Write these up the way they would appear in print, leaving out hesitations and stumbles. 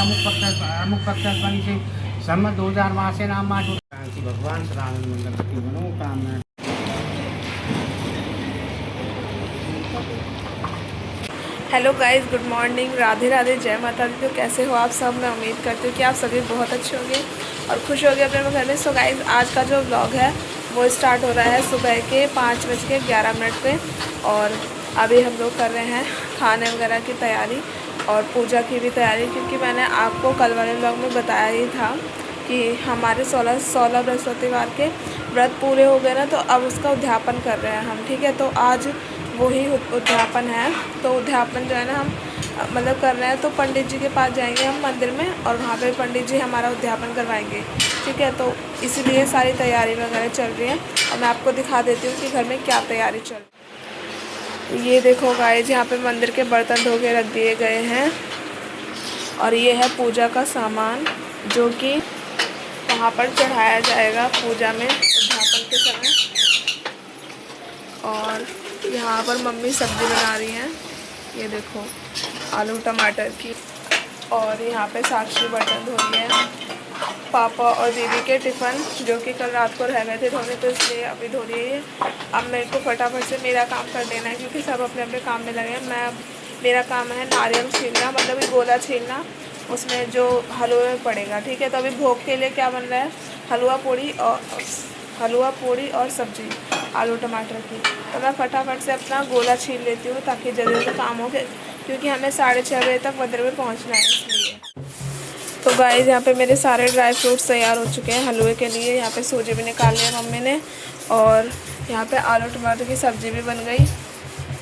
अमुक पक्षास्वामी से सम्मत 2000 से नाम मास भगवान सदानंद मंगल की मनोकामना। Hello guys, good morning, Radhe Radhe, जय माता दी। तो कैसे हो आप सब? मैं उम्मीद करती हूँ कि आप सभी बहुत अच्छे होंगे और खुश होंगे अपने घर में। सो गाइस, आज का जो व्लॉग है वो स्टार्ट हो रहा है सुबह के 5:11 पे और अभी हम लोग कर रहे हैं खाने वगैरह की तैयारी और पूजा की भी तैयारी, क्योंकि मैंने आपको कल वाले व्लॉग में बताया ही था कि हमारे 16 बृहस्पतिवार के व्रत पूरे हो गए ना, तो अब उसका उद्यापन कर रहे हैं हम। ठीक है, तो आज वही उद्यापन है। तो उद्यापन जो है ना हम मतलब कर रहे हैं, तो पंडित जी के पास जाएंगे हम मंदिर में और वहाँ पे पंडित जी हमारा उद्यापन करवाएंगे। ठीक है, तो इसीलिए सारी तैयारी वगैरह चल रही है और मैं आपको दिखा देती हूँ कि घर में क्या तैयारी चल रही है। ये देखो गाइस, यहाँ पे मंदिर के बर्तन धो के रख दिए गए हैं और ये है पूजा का सामान जो कि वहाँ पर चढ़ाया जाएगा पूजा में उद्यापन के समय। और यहाँ पर मम्मी सब्ज़ी बना रही हैं, ये देखो आलू टमाटर की। और यहाँ पे साक्षी बर्तन धो रही है, पापा और दीदी के टिफ़िन जो कि कल रात को रह गए थे धोने, तो इसलिए अभी धो रही है। अब मेरे को फटाफट से मेरा काम कर देना है, क्योंकि सब अपने अपने काम में लगे हैं। मेरा काम है नारियल छीलना, मतलब ये गोला छीलना, उसमें जो हलवे में पड़ेगा। ठीक है, तो अभी भोग के लिए क्या बन रहा है, हलवा पूड़ी और सब्ज़ी आलू टमाटर की। तो मैं फटाफट से अपना गोला छील लेती हूँ ताकि जल्दी जल्दी काम हो, क्योंकि हमें 6:30 बजे तक मंदिर में पहुँचना है इसलिए। तो गाइस, यहाँ पे मेरे सारे ड्राई फ्रूट्स तैयार हो चुके हैं हलवे के लिए। यहाँ पे सूजी भी निकाल लिया मम्मी ने और यहाँ पे आलू टमाटर की सब्ज़ी भी बन गई।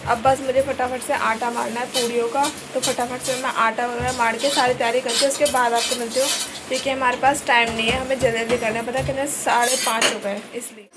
अब बस मुझे फटाफट से आटा मारना है पूड़ियों का, तो फटाफट से मैं आटा वगैरह मार के सारी तैयारी करके उसके बाद आपको मिलती हूँ, क्योंकि हमारे पास टाइम नहीं है, हमें जल्दी जल्दी करना है। पता कितने 5:30 हो गए इसलिए।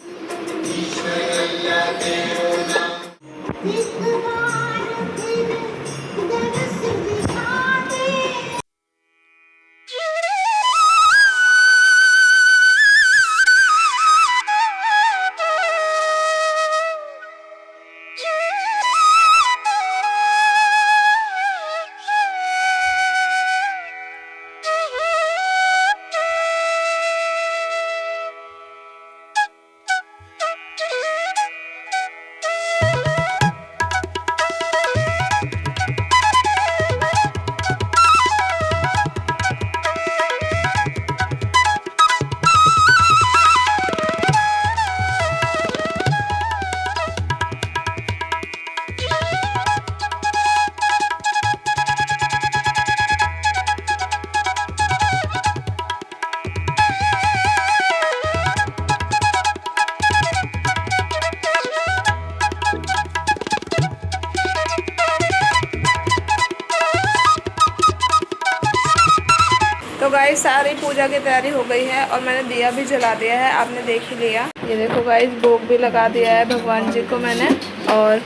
तो गाइस, सारी पूजा की तैयारी हो गई है और मैंने दिया भी जला दिया है, आपने देख ही लिया। ये देखो गाइस, भोग भी लगा दिया है भगवान जी को मैंने। और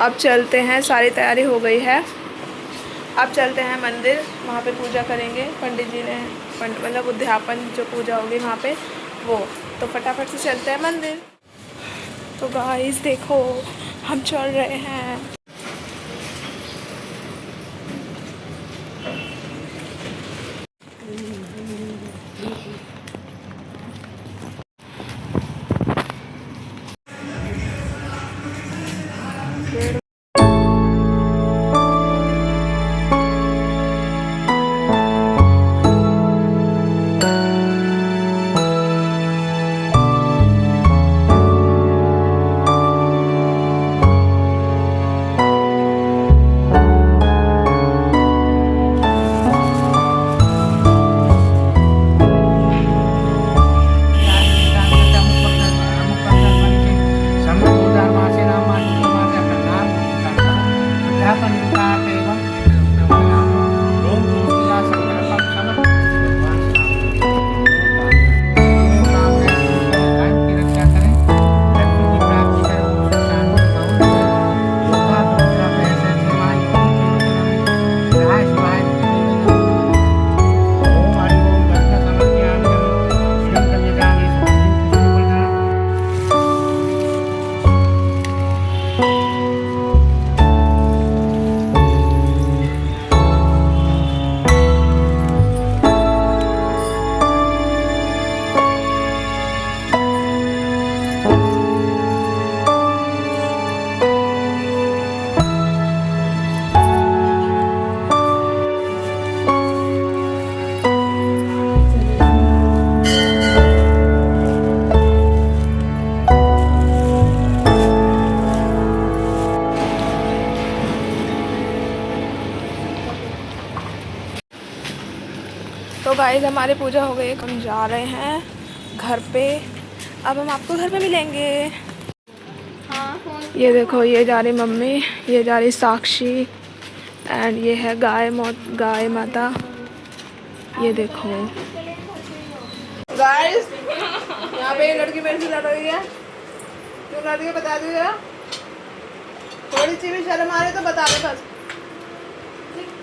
अब चलते हैं, सारी तैयारी हो गई है, अब चलते हैं मंदिर, वहाँ पे पूजा करेंगे। पंडित जी ने मतलब उद्यापन जो पूजा होगी वहाँ पे वो, तो फटाफट से चलते हैं मंदिर। तो गाइस देखो, हम चल रहे हैं। तो गाइस हमारी पूजा हो गई, हम जा रहे हैं घर पे। अब हम आपको घर पे मिलेंगे। ये देखो, ये जा रही मम्मी, ये जा रही साक्षी, एंड ये है गाय माता। ये देखो गाइस, यहाँ पे लड़की मेरे से लड़ रही है। क्यों लड़ रही है बता दो जरा। थोड़ी सी भी शर्म आ रही तो बता दे बस।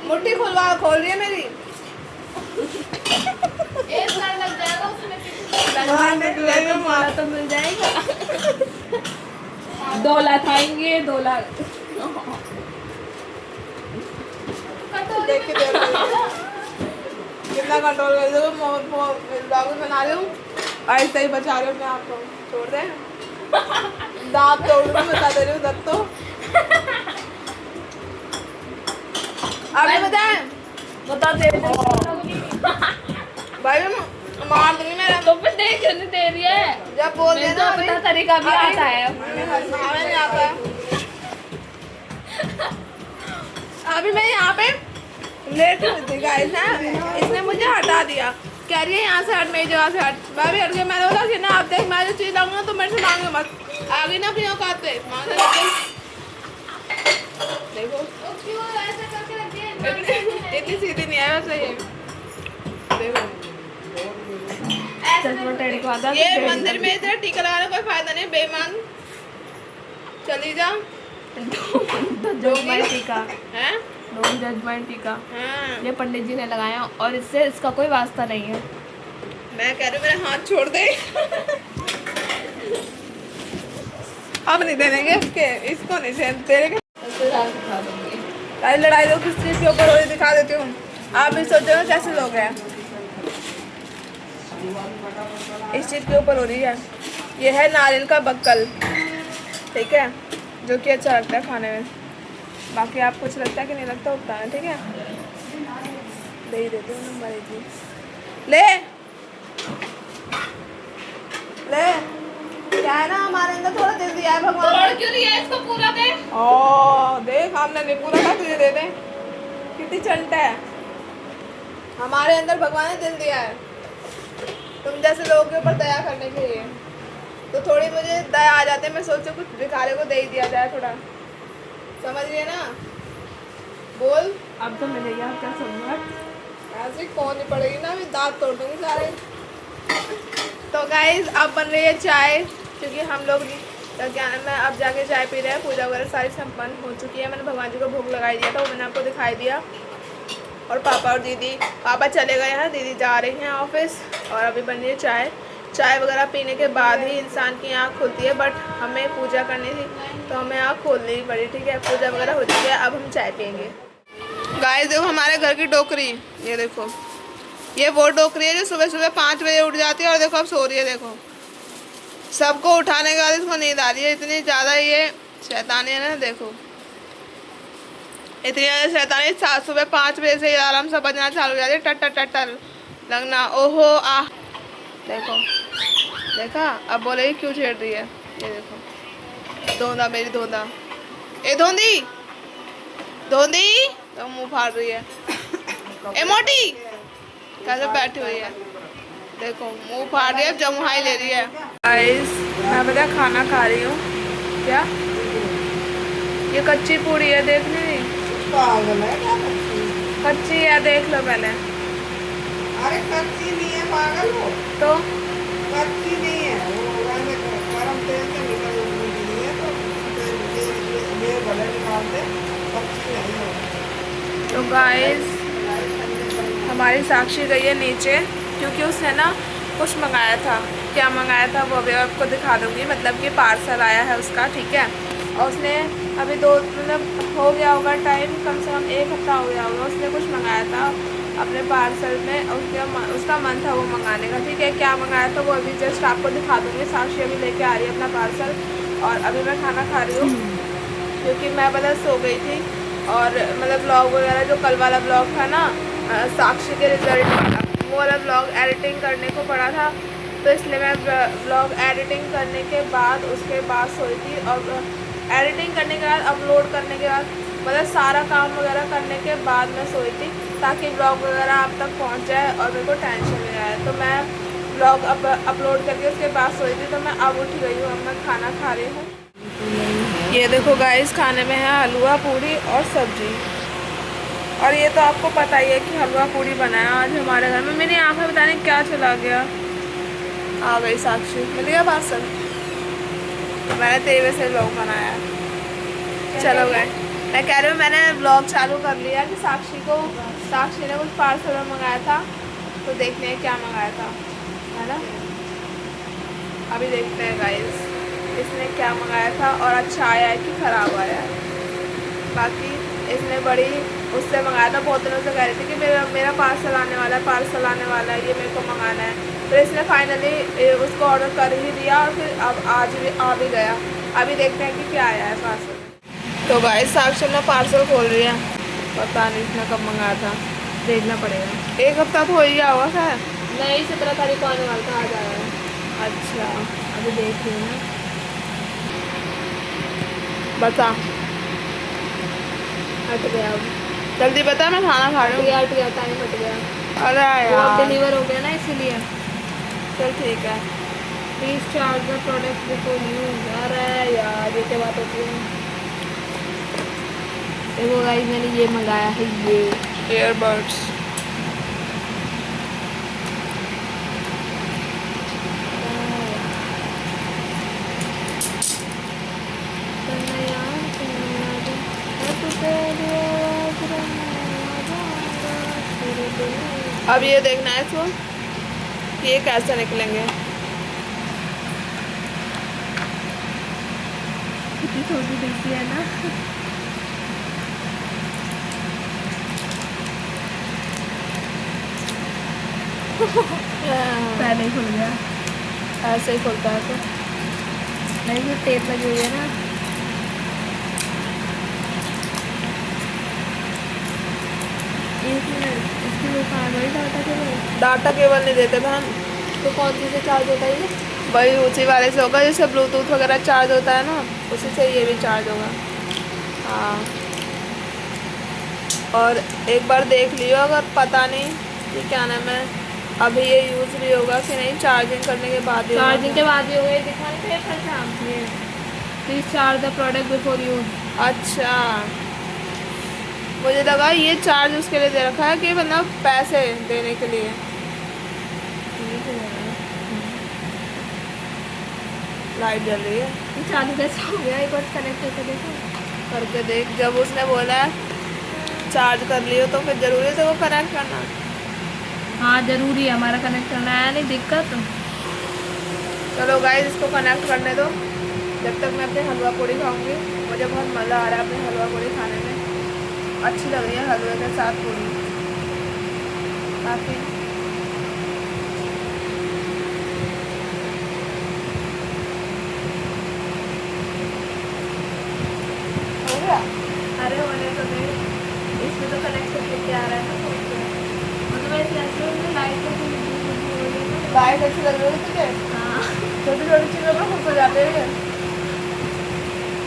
मुट्ठी खोल रही है मेरी। एक साल लग जाएगा उसमें, मारा तो मिल जाएगा। 2 लाख आएंगे, 2 लाख। देख के कितना कंट्रोल कर दो। ब्लॉग बना रही हूँ, ऐसे ही बचा रही हूँ मैं आपको। छोड़ दे, दांत तोड़ दूँ, बता दे रही हूँ दत्त। तो अभी बताएं, बता दे भाई मार दूंगी मैं तो फिर देख नहीं दे रही है। जब बोल मेरे देना को पता तरीका भी आता है। हमें नहीं आता है। अभी मैं यहाँ पे लेट हुई थी गाइस ना, इसने मुझे हटा दिया। कह रही है यहाँ से हट, मेरी जगह से हट। मैं भी हट गई। मैंने बोला कि ना आप देख, मैं जो चीज़ लाऊंगा तो मेरे से मांगे मत। आ गई ना अपनी औकात पे मांगे। देखो क्यों ऐसा करके रख दिया? इतनी सीधी नहीं है वैसे ये। देखो ये मंदिर में इतना टीका लगाने कोई फायदा नहीं, बेईमान। चली जा। जजमेंट टीका हैं? डोंट जजमेंट टीका हाँ। ये पंडित जी ने लगाया और इससे इसका कोई वास्ता नहीं है। मैं कह रही हूँ मेरा हाथ छोड़ दे। अब नहीं देंगे इसके, इसको नहीं तेरे लड़ाई तो किस चीज़ के ऊपर हो रही दिखा देती हूँ। आप भी सोचो कैसे लोग हैं, इस चीज़ के ऊपर हो रही है। ये है नारियल का बक्कल, ठीक है, जो कि अच्छा लगता है खाने में। बाकी आप कुछ लगता है कि नहीं लगता उतना है, ठीक है। दे ही देते हो नंबर एक जी। ले ले, क्या है ना, हमारे अंदर थोड़ा दिल दिया है भगवान ने। क्यों नहीं है इसको पूरा दे। ओ देख, हमने नहीं पूरा था, तुझे दे दे। कितनी चंटा है। हमारे अंदर भगवान ने दिल दिया है तुम जैसे लोगों के ऊपर दया करने के लिए। तो थोड़ी मुझे दया आ जाती है, मैं सोचू कुछ भिखारे को दे ही दिया जाए थोड़ा। समझ रही है ना? बोल। अब तो मिलेगी, आप क्या समझा? ऐसे कौन नहीं पड़ेगी ना, मैं दांत तोड़ दूँगी सारे। तो गाइस अब बन रही है चाय, क्योंकि हम लोग तो क्या मैं अब जाके चाय पी रहे हैं। पूजा वगैरह सारी संपन्न हो चुकी है। मैंने भगवान जी को भोग लगाई दिया था, वो मैंने आपको दिखाई दिया। और पापा और दीदी, पापा चले गए हैं, दीदी जा रही हैं ऑफिस। और अभी बन रही है चाय। चाय वगैरह पीने के बाद ही इंसान की आँख खुलती है, बट हमें पूजा करनी थी तो हमें आँख खोलनी ही पड़ी, ठीक है। पूजा वगैरह हो चुकी है, अब हम चाय पियेंगे। गाइस देखो हमारे घर की टोकरी, ये देखो, ये वो टोकरी है जो सुबह सुबह 5 बजे उठ जाती है और देखो अब सो रही है। देखो सबको उठाने के बाद इसको नींद आ रही है। इतनी ज़्यादा ये शैतानी है ना, देखो इतनी ज़्यादा शैतानी। सुबह 5 बजे से अलार्म सब बजना चालू हो जाती है, टट टट टट लगना। ओहो आ, देखो देखा, अब बोले क्यों छेड़ रही है। ये देखो धोंदा, मेरी धोंदा, ए धोंदी धोंदी तो मुँह फाड़ रही है। ए मोटी कैसे बैठी हुई है, देखो मुँह फाड़ रही है, जमुहाई ले रही है। गाइस मैं पता खाना खा रही हूँ। क्या ये कच्ची पूड़ी है, देख ली? कच्ची है, देख लो पहले। अरे कच्ची नहीं है, पागल हो। तो कच्ची नहीं है, वो गरम तेल से निकल रही है, तो ये भले निकाल दे, कच्ची नहीं है। तो गाइस हमारी साक्षी गई है नीचे, क्योंकि उसने ना कुछ मंगाया था। क्या मंगाया था वो अभी आपको दिखा दूँगी, मतलब कि पार्सल आया है उसका, ठीक है। और उसने अभी मतलब हो गया होगा टाइम, कम से कम 1 हफ्ता हो गया होगा। उसने कुछ मंगाया था अपने पार्सल में, उसका मन था वो मंगाने का, ठीक है। क्या मंगाया था वो अभी जस्ट आपको दिखा दूँगी। साक्षी अभी लेके आ रही है अपना पार्सल और अभी मैं खाना खा रही हूँ, क्योंकि मैं पता सो गई थी। और मतलब ब्लॉग वगैरह जो कल वाला ब्लॉग था ना, साक्षी के रिजल्ट वाला, वो वाला ब्लॉग एडिटिंग करने को पड़ा था, तो इसलिए मैं ब्लॉग एडिटिंग करने के बाद उसके बाद सोई थी। और एडिटिंग करने के बाद अपलोड करने के बाद मतलब सारा काम वगैरह करने के बाद मैं सोई थी, ताकि ब्लॉग वगैरह आप तक पहुंच जाए और मेरे को टेंशन नहीं आए। तो मैं ब्लॉग अपलोड करके उसके बाद सोई थी। तो मैं अब उठ गई हूँ, अब मैं खाना खा रही हूँ। ये देखो गाइस, खाने में है हलवा पूड़ी और सब्जी। और ये तो आपको पता ही है कि हलवा पूड़ी बनाया आज हमारे घर में। मेरी आँखें बताने क्या चला गया। आ गई साक्षी, मिल गया पार्सल। मैंने तेरे से ब्लॉग बनाया। चलो गए, मैं कह रही हूँ मैंने ब्लॉग चालू कर लिया कि साक्षी ने कुछ पार्सल मंगाया था, तो देखते हैं क्या मंगाया था, है ना। अभी देखते हैं गाइस इसने क्या मंगाया था और अच्छा आया है कि ख़राब आया है। बाकी इसने बड़ी उससे मंगाया था, बहुत दिनों से कह रही थी कि मेरा पार्सल आने वाला है, ये मेरे को मंगाना है। तो इसने फाइनली उसको ऑर्डर कर ही दिया और फिर अब आज भी आ भी गया। अभी देखते हैं कि क्या आया है पार्सल। तो गाइस साक्षी ने पार्सल खोल लिया, पता नहीं इसने कब मंगाया था, देखना पड़ेगा। 1 हफ्ता तो हो ही गया होगा खैर। नहीं, 17 तारीख को आने वाला था, आ जाएगा। अच्छा अभी देख रही हूँ ना। बता, हट गया अब। जल्दी बता, मैं खाना खा रही हूँ। हट गया, टाइम हट गया। अरे वो अब यार डिलीवर हो गया ना, इसीलिए। चल ठीक है। Please charge the product before use. अरे यार, ये क्या बात होती है। देखो गाइस, मैंने ये मंगाया है, ये ईयरबड्स। अब ये देखना है इसको कि ये कैसे निकलेंगे। कितनी छोटी दिखती है ना। पहले ही खुल गया। ऐसे ही खुलता है तो। नहीं, जो टेप लगी हुई है ना। एक मिनट, इसकी वो कहाँ गई डाटा केबल? डाटा केबल नहीं देते थे हम। तो कौन सी से चार्ज होता है ये? वही उसी वाले से होगा जैसे ब्लूटूथ वगैरह चार्ज होता है ना, उसी से ये भी चार्ज होगा। हाँ, और एक बार देख लियो, अगर पता नहीं कि क्या नाम है, अभी ये यूज़ भी होगा कि नहीं, चार्जिंग करने के बाद ही चार्जिंग के बाद ही हो गई, दिखाने पे please charge the product before use. अच्छा, मुझे लगा ये चार्ज उसके लिए दे रखा है कि मतलब पैसे देने के लिए। लाइट जल रही है। ये चालू कैसे हो गया? एक बार कनेक्ट करके देखो। करके देख, जब उसने बोला है चार्ज कर लियो तो फिर ज़रूरी है तो वो कनेक्ट करना। हाँ जरूरी है, हमारा कनेक्ट करना है, नहीं दिक्कत। चलो गाइस, इसको कनेक्ट करने दो जब तक मैं अपने हलवा पूड़ी खाऊंगी। मुझे बहुत मज़ा आ रहा है अपने हलवा पूड़ी खाने में, अच्छी लग रही है हलवे के साथ पूड़ी काफ़ी। हो गया? अरे होने तो दे, इसमें तो कनेक्ट करके क्या आ रहा है ना, मतलब ऐसे ऐसे लाइट लाइट अच्छी लग रही है तुझे? हाँ। छोटी छोटी चीज़ों में खुश हो जाते हैं।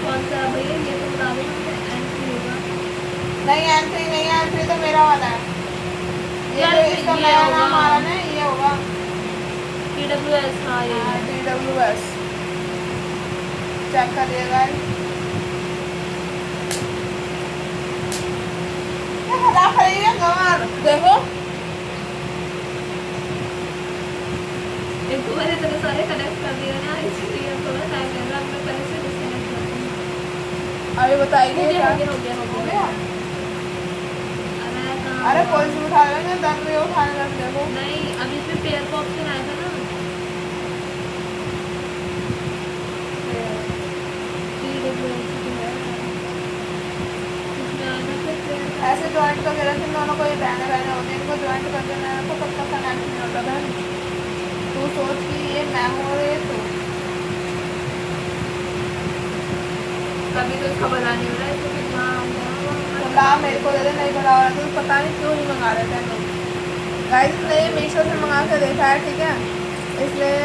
कौन सा भैया, ये तो बता दो एंट्री होगा। नहीं एंट्री नहीं है, एंट्री तो मेरा वाला है। ये यार, जो इसका ये नया होगा। नाम आ रहा है ना, ये होगा TWS। हाँ ये है। TWS। चेक करिएगा। देखो, एक तो मैंने इतने सारे कनेक्ट कर दिए ना, इसलिए अब थोड़ा टाइम लग रहा है। मैं पहले से डिस्कनेक्ट करती हूँ। अभी बताइए हो क्या? गया, हो गया, हो गया। अरे कहाँ? अरे कोई सी उठा लेंगे, दर्द भी उठाने लग। देखो नहीं, अभी इसमें पेयर का ऑप्शन आया था ना। TWS तो है। इसमें आया था फिर पेयर का। ऐसे ज्वाइंट वगैरह से दोनों को ये बहने बहने होते हैं, इनको ज्वाइंट कर देना है तो कब तक कनेक्ट नहीं होता बहन। तू सोच कि ये मैं हूँ और ये तू। कभी तो इसका बना नहीं हो रहा है, तो फिर वहाँ ला मेरे को दे दे, नहीं बना रहा तो पता नहीं क्यों नहीं मंगा रहे थे लोग। गाइस ने मीशो से मंगा के देखा है, ठीक है, इसलिए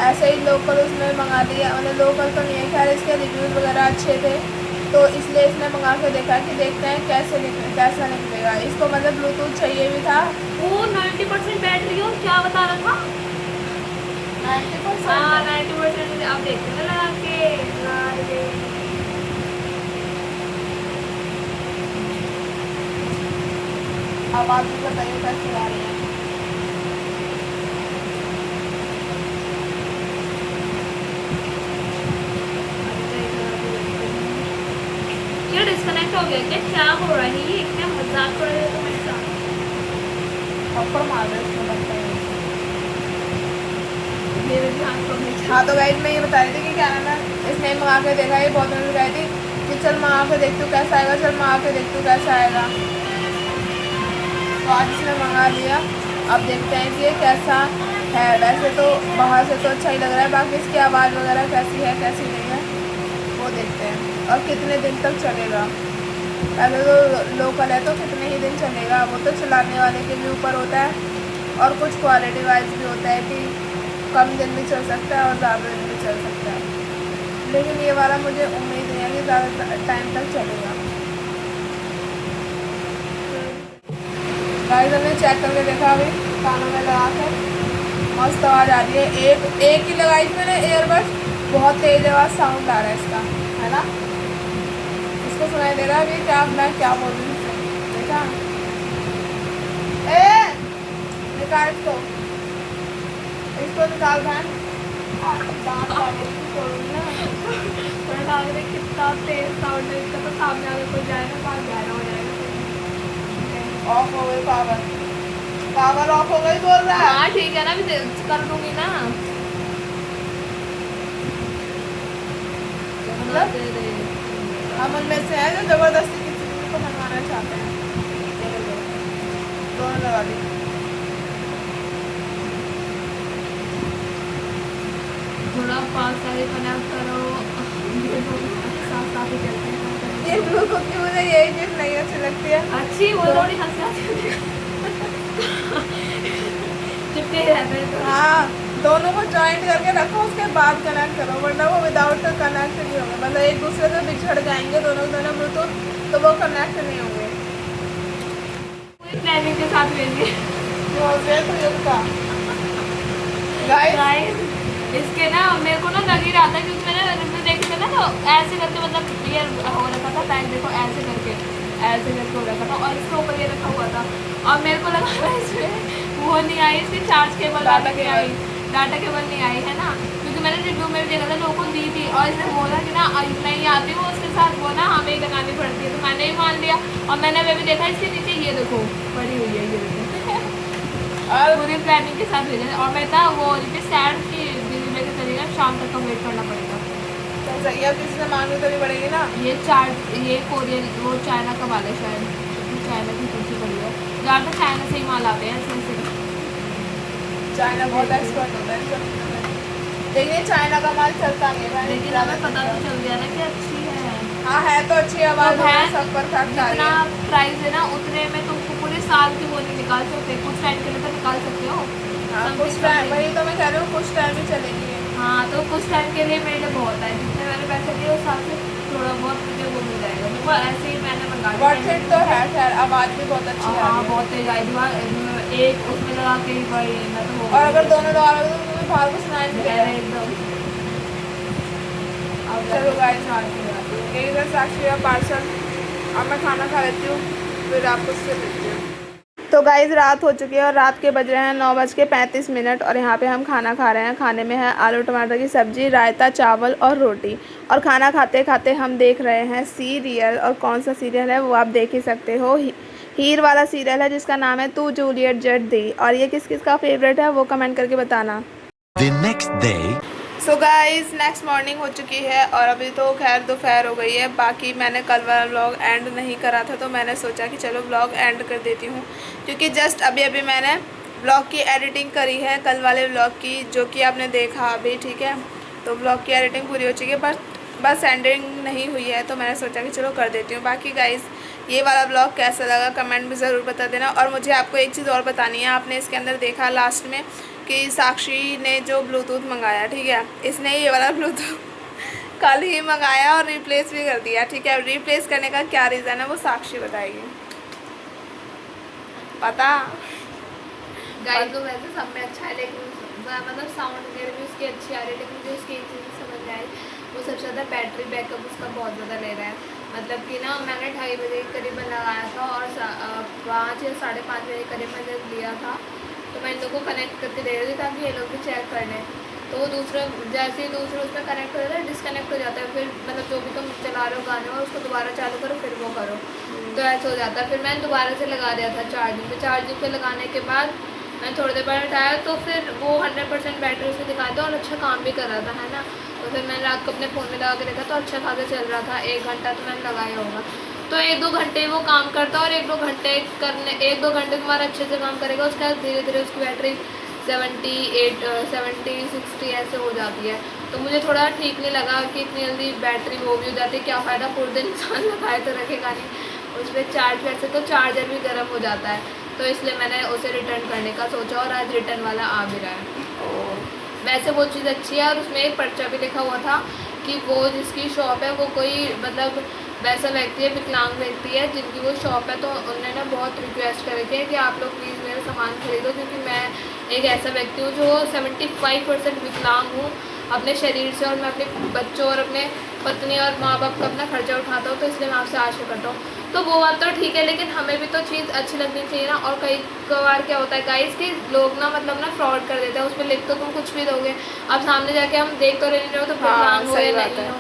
ऐसे ही लोकल उसमें मंगा लिया। मतलब लोकल तो नहीं है खैर, इसके रिव्यूज़ वगैरह अच्छे थे तो इसलिए इसने मंगा के देखा कि देखते हैं कैसा निकलेगा। इसको मतलब ब्लूटूथ चाहिए भी था। वो 90% बैटरी हो क्या बता रहा था? 90%। हाँ 90%। अब देखते हैं लगा के अब आप भी बताइए कैसे आ रही है। क्या डिस्कनेक्ट हो गया क्या हो रहा है ये? क्या मजाक कर रहे हो तुम मेरे साथ? ऊपर मार रहे इसमें लगता है। मेरे ध्यान को हाँ तो गाइड मैं ये बता रही थी कि क्या नाम है, इसने मंगा के देखा, ये बहुत दिन गई थी कि चल मंगा के देखती हूँ कैसा आएगा, चल मंगा के देखती हूँ कैसा आएगा। तो आज इसने मंगा लिया। अब देखते हैं कि ये कैसा है। वैसे तो बाहर से तो अच्छा ही लग रहा है, बाकी इसकी आवाज़ वगैरह कैसी है कैसी नहीं है वो देखते हैं। और कितने दिन तक चलेगा। पहले तो लोकल है तो कितने ही दिन चलेगा, वो तो चलाने वाले के भी ऊपर होता है। और कुछ क्वालिटी वाइज भी होता है कि कम दिन भी चल सकता है और ज़्यादा दिन भी चल सकता है। लेकिन ये वाला मुझे उम्मीद नहीं है कि ज़्यादा टाइम तक चलेगा। गाइस हमने चेक करके देखा अभी कानों में लगा के, मस्त आवाज़ आ रही है। एक ही लगाई थी मैंने एयरबड्स, बहुत तेज आवाज़ साउंड आ रहा है इसका, है ना। इसको सुनाई दे रहा है अभी क्या मैं क्या बोल रही हूँ, देखा। निकाल इसको निकाल बहन। कितना तेज साउंड है इसका, तो सामने अगर कोई जाएगा तो ग्यारह हो जाएगा। ऑफ हो गई पावर ऑफ हो गई बोल रहा है। हाँ ठीक है ना, अभी कर दूंगी ना। मतलब हम उनमें से हैं जो जबरदस्ती किसी को मनवाना चाहते हैं। दोनों लगा दी। थोड़ा पास आगे कनेक्ट करो, साथ साथ ही चलते हैं। ये ब्लूटूथ की मुझे यही चीज़ नहीं अच्छी लगती है। अच्छी वो थोड़ी हंसी आती चिपके रहते हैं तो। हाँ दोनों को ज्वाइंट करके रखो, उसके बाद कनेक्ट करो, वरना वो विदाउट कनेक्ट नहीं होंगे। मतलब एक दूसरे से बिछड़ जाएंगे दोनों ब्लूटूथ, तो वो कनेक्ट नहीं होंगे। पूरी प्लानिंग के साथ भेजिए गाइस। इसके ना मेरे को ना लग ही रहा था क्योंकि मैंने रिव्यू देखे थे ना, तो ऐसे करके मतलब ये हो रखा था पैक, देखो ऐसे करके हो रखा था और इसके ऊपर ये रखा हुआ था। और मेरे को लगा था इसमें वो नहीं आई, इसकी चार्ज केबल डाटा केबल नहीं आई है ना, क्योंकि मैंने रिव्यू में भी देखा था, लोगों को दी थी और इसने बोला कि ना नहीं आती वो उसके साथ वो ना हमें ही लगानी पड़ती है, तो मैंने ही मान लिया। और मैंने अभी देखा इसके नीचे ये देखो पड़ी हुई है, ये देखो और पूरी प्लानिंग के साथ भेजा। और मैं था वो सैड की दिल्ली लेके चलेगा, शाम तक का वेट करना पड़ेगा। तो सही है, किसी से मांगनी तो नहीं पड़ेगी ना। ये कोरियन वो चाइना का वाला शायद, चाइना की कुछ पड़ी है, ज़्यादातर चाइना से ही माल आते हैं ऐसे। चाइना बहुत एक्सपर्ट होता है, लेकिन चाइना का माल चलता नहीं है। लेकिन हमें पता तो चल गया ना कि अच्छी है। हाँ है तो अच्छी आवाज़ तो है, सब परफेक्ट आ रही जितना है। प्राइस है ना उतने में तुमको पूरे साल की वो नहीं निकाल सकते, कुछ टाइम के लिए तो निकाल सकते हो। हाँ कुछ टाइम, वही तो मैं कह रही हूँ कुछ टाइम ही चलेगी। हाँ तो कुछ टाइम के लिए मेरे लिए बहुत है, जितने मैंने पैसे दिए उस हिसाब से थोड़ा बहुत मुझे वो मिल जाएगा। देखो ऐसे ही मैंने मंगा लिया। वर्थ तो है खैर, आवाज़ भी बहुत अच्छी है। हाँ बहुत तेज आई, एक उसमें लगा के ही भाई मैं तो और अगर दोनों लगा लो तो तुम्हें बाहर को सुनाई नहीं देगा एकदम। अब चलो गाइस यही था साक्षी का पार्सल। अब मैं खाना खा लेती हूँ, फिर आपको उससे मिलती हूँ। तो गाइस रात हो चुकी है और रात के बज रहे हैं 9:35 और यहाँ पे हम खाना खा रहे हैं। खाने में है आलू टमाटर की सब्ज़ी, रायता, चावल और रोटी। और खाना खाते खाते हम देख रहे हैं सीरियल, और कौन सा सीरियल है वो आप देख ही सकते हो। हीर वाला सीरियल है जिसका नाम है तू जूलियट जट दी। और ये किस किस का फेवरेट है वो कमेंट करके बताना। The next day. So guys next morning हो चुकी है और अभी तो खैर दोपहर हो गई है। बाकी मैंने कल वाला व्लॉग एंड नहीं करा था, तो मैंने सोचा कि चलो व्लॉग एंड कर देती हूँ, क्योंकि जस्ट अभी मैंने व्लॉग की एडिटिंग करी है कल वाले व्लॉग की, जो कि आपने देखा अभी, ठीक है। तो व्लॉग की एडिटिंग पूरी हो चुकी है, बस एंडिंग नहीं हुई है, तो मैंने सोचा कि चलो कर देती हूँ। बाकी गाइस ये वाला व्लॉग कैसा लगा कमेंट में ज़रूर बता देना। और मुझे आपको एक चीज़ और बतानी है, आपने इसके अंदर देखा लास्ट में कि साक्षी ने जो ब्लूटूथ मंगाया, ठीक है, इसने ये वाला ब्लूटूथ कल ही मंगाया और रिप्लेस भी कर दिया। ठीक है, रिप्लेस करने का क्या रीज़न है वो साक्षी बताएगी। पता गाइस तो वैसे सब में अच्छा है, लेकिन मतलब साउंड वगैरह भी उसकी अच्छी आ रही है, लेकिन मुझे उसकी एक चीज़ समझ में आई, वो सबसे ज़्यादा बैटरी बैकअप उसका बहुत ज़्यादा ले रहा है। मतलब कि ना मैंने 2:30 बजे के करीब लगाया था और 5 या 5:30 बजे करीब मैं जब लिया था तो मैं इन लोगों को कनेक्ट करके दे रही थी ताकि ये लोग भी चेक कर लें। तो वो दूसरा जैसे ही दूसरे उसमें कनेक्ट हो जाता है डिस्कनेक्ट हो जाता है, फिर मतलब जो भी तुम चला रहे हो गाने में उसको दोबारा चालू करो फिर वो करो, तो ऐसा हो जाता है। फिर मैंने दोबारा से लगा दिया था चार्जिंग पे लगाने के बाद मैंने थोड़ी देर बाद उठाया तो फिर वो 100% बैटरी उसमें दिखाया था और अच्छा काम भी कर रहा था, है ना। तो फिर मैंने रात को अपने फ़ोन में लगा के देखा तो अच्छा खासा चल रहा था। 1 घंटा तो मैंने लगाया होगा, तो 1-2 घंटे वो काम करता है और 1-2 घंटे तुम्हारा अच्छे से काम करेगा। उसके बाद धीरे धीरे उसकी बैटरी 70-60 ऐसे हो जाती है। तो मुझे थोड़ा ठीक नहीं लगा कि इतनी जल्दी बैटरी वो भी हो जाती है, क्या फ़ायदा पूरे दिन इंसान लगाए तो रखेगा नहीं। उस पर चार्ज वैसे तो चार्जर भी गर्म हो जाता है, तो इसलिए मैंने उसे रिटर्न करने का सोचा और आज रिटर्न वाला आ भी रहा है। वैसे वो चीज़ अच्छी है और उसमें एक पर्चा भी लिखा हुआ था कि वो जिसकी शॉप है वो कोई मतलब वैसा व्यक्ति है, विकलांग व्यक्ति है जिनकी वो शॉप है, तो उन्होंने ना बहुत रिक्वेस्ट कर रखी है कि आप लोग प्लीज़ मेरा सामान खरीदो, क्योंकि मैं एक ऐसा व्यक्ति हूँ जो 75% विकलांग हूँ अपने शरीर से, और मैं अपने बच्चों और अपने पत्नी और माँ बाप का अपना खर्चा उठाता हूँ, तो इसलिए मैं आपसे आशा करता हूँ। तो वो बात तो ठीक है, लेकिन हमें भी तो चीज़ अच्छी लगनी चाहिए ना। और कई बार क्या होता है गाइस कि लोग ना मतलब ना फ्रॉड कर देते हैं, उसमें लिख तो तुम कुछ भी दोगे, अब सामने जाके हम देख तो नहीं रहे हो तो विकलांग हो या नहीं हो,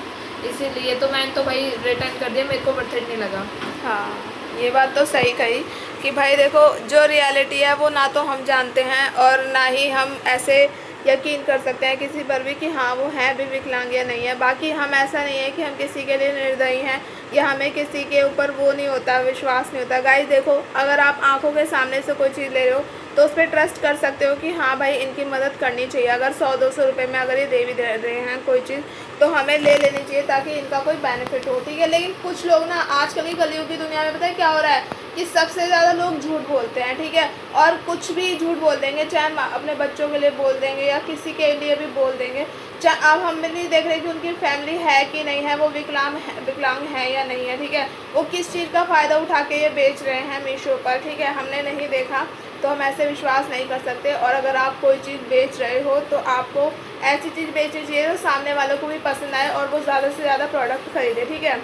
इसीलिए तो मैंने तो भाई रिटर्न कर दिया, मेरे को वर्थ इट नहीं लगा। हाँ, ये बात तो सही कही कि भाई देखो जो रियलिटी है वो ना तो हम जानते हैं और ना ही हम ऐसे यकीन कर सकते हैं किसी पर भी कि हाँ वो है भी विकलांग या नहीं है। बाकी हम ऐसा नहीं है कि हम किसी के लिए निर्दयी हैं या हमें किसी के ऊपर वो नहीं होता, विश्वास नहीं होता। गाइस देखो, अगर आप आंखों के सामने से कोई चीज़ ले रहे हो तो उस पर ट्रस्ट कर सकते हो कि हाँ भाई इनकी मदद करनी चाहिए। अगर 100-200 रुपये में अगर ये दे भी दे रहे हैं कोई चीज़ तो हमें ले लेनी चाहिए ताकि इनका कोई बेनिफिट हो, ठीक है। लेकिन कुछ लोग ना आजकल की कलयुग की दुनिया में पता है क्या हो रहा है कि सबसे ज़्यादा लोग झूठ बोलते हैं, ठीक है, और कुछ भी झूठ बोल देंगे, चाहे अपने बच्चों के लिए बोल देंगे या किसी के लिए भी बोल देंगे। अब हम नहीं देख रहे कि उनकी फैमिली है कि नहीं है, वो विकलांग है या नहीं है, ठीक है, वो किस चीज़ का फ़ायदा उठा के ये बेच रहे हैं मीशो पर, ठीक है, हमने नहीं देखा तो हम ऐसे विश्वास नहीं कर सकते। और अगर आप कोई चीज़ बेच रहे हो तो आपको ऐसी चीज़ बेचनी चाहिए जो सामने वालों को भी पसंद आए और वो ज़्यादा से ज़्यादा प्रोडक्ट खरीदे, ठीक है।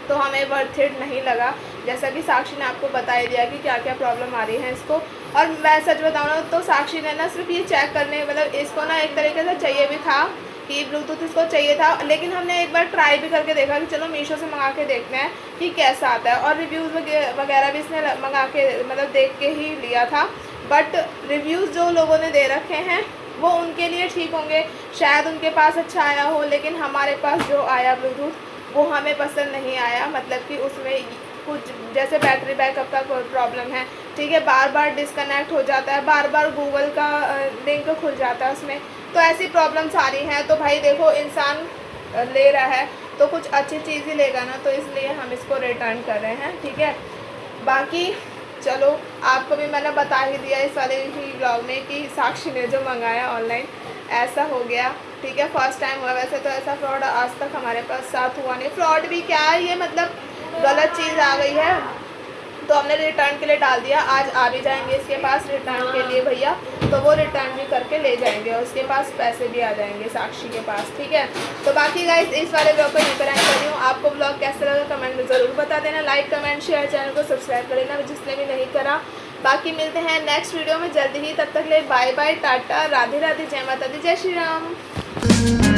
तो हमें वर्थ इट नहीं लगा, जैसा कि साक्षी ने आपको बता ही दिया कि क्या क्या प्रॉब्लम आ रही है इसको। और मैं सच बताऊँ ना तो साक्षी ने ना सिर्फ ये चेक करने मतलब इसको ना एक तरीके से चाहिए भी था कि ब्लूटूथ इसको चाहिए था, लेकिन हमने एक बार ट्राई भी करके देखा कि चलो मीशो से मंगा के देखते हैं कि कैसा आता है। और रिव्यूज़ वगैरह भी इसने मंगा के मतलब देख के ही लिया था, बट रिव्यूज़ जो लोगों ने दे रखे हैं वो उनके लिए ठीक होंगे, शायद उनके पास अच्छा आया हो, लेकिन हमारे पास जो आया ब्लूटूथ वो हमें पसंद नहीं आया। मतलब कि उसमें कुछ जैसे बैटरी बैकअप का कोई प्रॉब्लम है, ठीक है, बार बार डिस्कनेक्ट हो जाता है, बार बार गूगल का लिंक खुल जाता है उसमें, तो ऐसी प्रॉब्लम्स आ रही हैं। तो भाई देखो, इंसान ले रहा है तो कुछ अच्छी चीज़ ही लेगा ना, तो इसलिए हम इसको रिटर्न कर रहे हैं, ठीक है। बाकी चलो आपको भी मैंने बता ही दिया इस वाले ही ब्लॉग में कि साक्षी ने जो मंगाया ऑनलाइन ऐसा हो गया, ठीक है, फर्स्ट टाइम हुआ। वैसे तो ऐसा फ्रॉड आज तक हमारे पास साथ हुआ नहीं। फ्रॉड भी क्या है, ये मतलब गलत चीज़ आ गई है तो हमने रिटर्न के लिए डाल दिया। आज आ भी जाएंगे इसके पास रिटर्न के लिए भैया, तो वो रिटर्न भी करके ले जाएंगे और उसके पास पैसे भी आ जाएंगे साक्षी के पास, ठीक है। तो बाकी गाइस इस वाले ब्लॉग को यहीं पर एंड कर रही हूँ। आपको ब्लॉग कैसा लगा कमेंट में ज़रूर बता देना, लाइक कमेंट शेयर, चैनल को सब्सक्राइब कर लेना जिसने भी नहीं करा। बाकी मिलते हैं नेक्स्ट वीडियो में जल्दी ही, तब तक ले बाय बाय, टाटा, राधे राधे, जय माता दी, जय श्री राम।